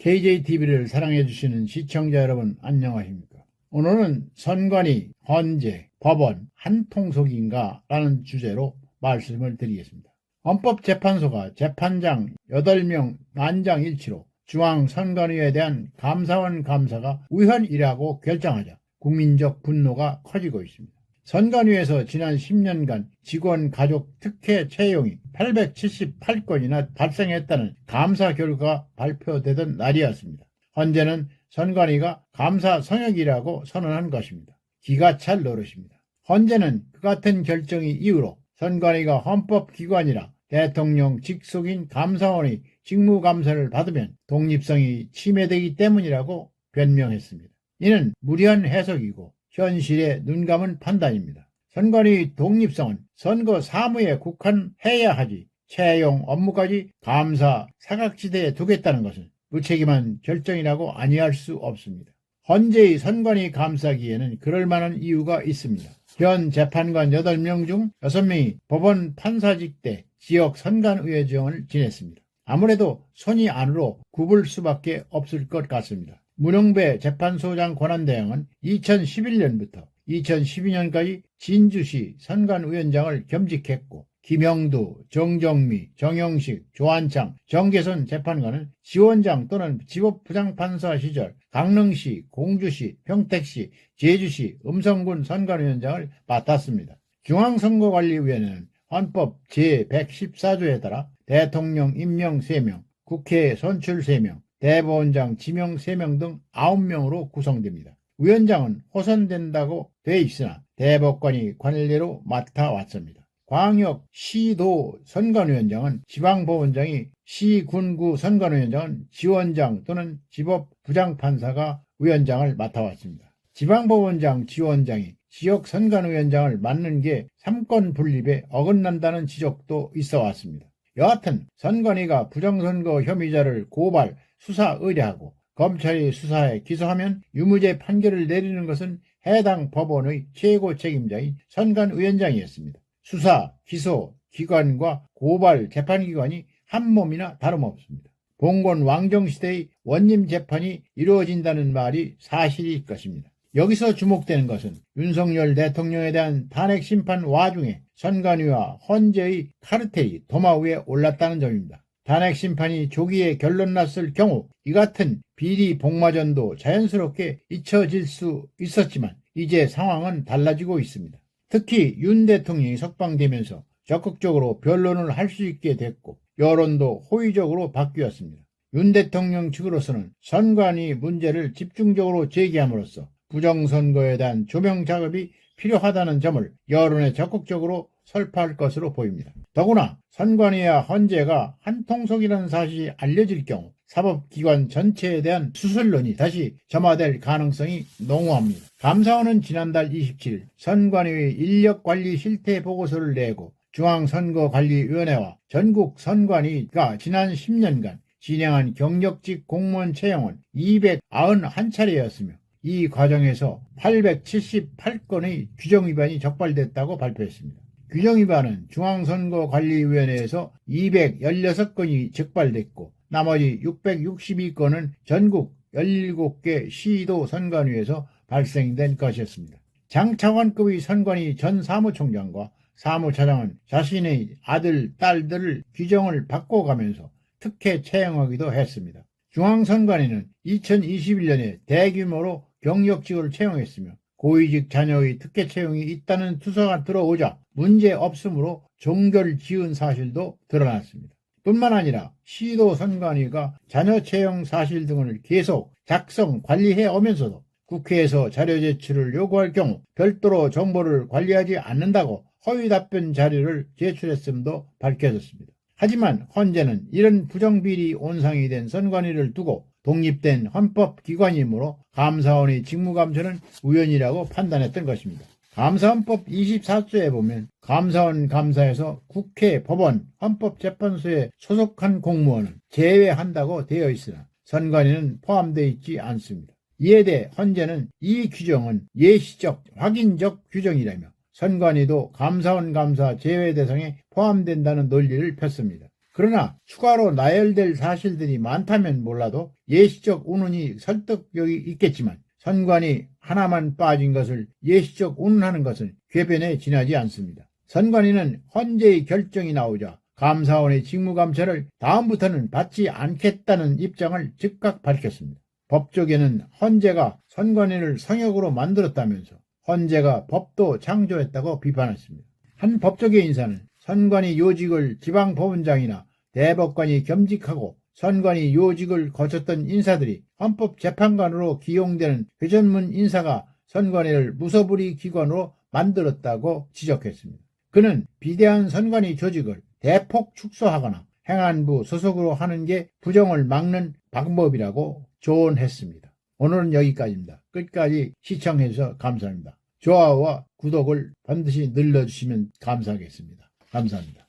KJTV를 사랑해주시는 시청자 여러분 안녕하십니까. 오늘은 선관위, 헌재, 법원 한통속인가 라는 주제로 말씀을 드리겠습니다. 헌법재판소가 재판장 8명 만장일치로 중앙선관위에 대한 감사원 감사가 우연이라고 결정하자 국민적 분노가 커지고 있습니다. 선관위에서 지난 10년간 직원 가족 특혜 채용이 878건이나 발생했다는 감사 결과가 발표되던 날이었습니다. 헌재는 선관위가 감사 성역이라고 선언한 것입니다. 기가 찰 노릇입니다. 헌재는 그 같은 결정이 이유로 선관위가 헌법기관이라 대통령 직속인 감사원의 직무감사를 받으면 독립성이 침해되기 때문이라고 변명했습니다. 이는 무리한 해석이고 현실에 눈감은 판단입니다. 선관위 독립성은 선거 사무에 국한해야 하지 채용 업무까지 감사 사각지대에 두겠다는 것은 무책임한 결정이라고 아니할 수 없습니다. 헌재의 선관위 감사기에는 그럴 만한 이유가 있습니다. 현 재판관 8명 중 6명이 법원 판사직 때 지역 선관위원장을 지냈습니다. 아무래도 손이 안으로 굽을 수밖에 없을 것 같습니다. 문영배 재판소장 권한대행은 2011년부터 2012년까지 진주시 선관위원장을 겸직했고 김영두, 정정미, 정영식, 조한창, 정계선 재판관은 지원장 또는 지법부장판사 시절 강릉시, 공주시, 평택시, 제주시, 음성군 선관위원장을 맡았습니다. 중앙선거관리위원회는 헌법 제114조에 따라 대통령 임명 3명, 국회 선출 3명, 대법원장 지명 3명 등 9명으로 구성됩니다. 위원장은 호선된다고 돼 있으나 대법관이 관례로 맡아왔습니다. 광역, 시도 선관위원장은 지방법원장이, 시군구 선관위원장은 지원장 또는 지법부장판사가 위원장을 맡아왔습니다. 지방법원장, 지원장이 지역 선관위원장을 맡는 게 삼권 분립에 어긋난다는 지적도 있어 왔습니다. 여하튼 선관위가 부정선거 혐의자를 고발, 수사 의뢰하고 검찰이 수사에 기소하면 유무죄 판결을 내리는 것은 해당 법원의 최고 책임자인 선관위원장이었습니다. 수사, 기소, 기관과 고발, 재판기관이 한 몸이나 다름없습니다. 봉건 왕정시대의 원님 재판이 이루어진다는 말이 사실일 것입니다. 여기서 주목되는 것은 윤석열 대통령에 대한 탄핵심판 와중에 선관위와 헌재의 카르텔이 도마 위에 올랐다는 점입니다. 탄핵심판이 조기에 결론났을 경우 이 같은 비리 복마전도 자연스럽게 잊혀질 수 있었지만 이제 상황은 달라지고 있습니다. 특히 윤 대통령이 석방되면서 적극적으로 변론을 할 수 있게 됐고 여론도 호의적으로 바뀌었습니다. 윤 대통령 측으로서는 선관위 문제를 집중적으로 제기함으로써 부정선거에 대한 조명 작업이 필요하다는 점을 여론에 적극적으로 설파할 것으로 보입니다. 더구나 선관위와 헌재가 한통속이라는 사실이 알려질 경우 사법기관 전체에 대한 수술론이 다시 점화될 가능성이 농후합니다. 감사원은 지난달 27일 선관위의 인력관리 실태보고서를 내고 중앙선거관리위원회와 전국선관위가 지난 10년간 진행한 경력직 공무원 채용은 291차례였으며 이 과정에서 878건의 규정위반이 적발됐다고 발표했습니다. 규정위반은 중앙선거관리위원회에서 216건이 적발됐고 나머지 662건은 전국 17개 시도 선관위에서 발생된 것이었습니다. 장차관급의 선관위 전 사무총장과 사무차장은 자신의 아들, 딸들을 규정을 바꿔가면서 특혜 채용하기도 했습니다. 중앙선관위는 2021년에 대규모로 경력직을 채용했으며 고위직 자녀의 특혜 채용이 있다는 투서가 들어오자 문제 없음으로 종결 지은 사실도 드러났습니다. 뿐만 아니라 시도 선관위가 자녀 채용 사실 등을 계속 작성, 관리해 오면서도 국회에서 자료 제출을 요구할 경우 별도로 정보를 관리하지 않는다고 허위 답변 자료를 제출했음도 밝혀졌습니다. 하지만 헌재는 이런 부정비리 온상이 된 선관위를 두고 독립된 헌법기관이므로 감사원의 직무감사는 우연이라고 판단했던 것입니다. 감사헌법 24조에 보면 감사원 감사에서 국회, 법원, 헌법재판소에 소속한 공무원은 제외한다고 되어 있으나 선관위는 포함되어 있지 않습니다. 이에 대해 헌재는 이 규정은 예시적, 확인적 규정이라며 선관위도 감사원 감사 제외 대상에 포함된다는 논리를 폈습니다. 그러나 추가로 나열될 사실들이 많다면 몰라도 예시적 운운이 설득력이 있겠지만 선관위 하나만 빠진 것을 예시적 운운하는 것은 궤변에 지나지 않습니다. 선관위는 헌재의 결정이 나오자 감사원의 직무감찰을 다음부터는 받지 않겠다는 입장을 즉각 밝혔습니다. 법조계는 헌재가 선관위를 성역으로 만들었다면서 헌재가 법도 창조했다고 비판했습니다. 한 법조계 인사는 선관위 요직을 지방법원장이나 대법관이 겸직하고 선관위 요직을 거쳤던 인사들이 헌법재판관으로 기용되는 회전문 인사가 선관위를 무소불위 기관으로 만들었다고 지적했습니다. 그는 비대한 선관위 조직을 대폭 축소하거나 행안부 소속으로 하는 게 부정을 막는 방법이라고 조언했습니다. 오늘은 여기까지입니다. 끝까지 시청해주셔서 감사합니다. 좋아요와 구독을 반드시 눌러주시면 감사하겠습니다. 감사합니다.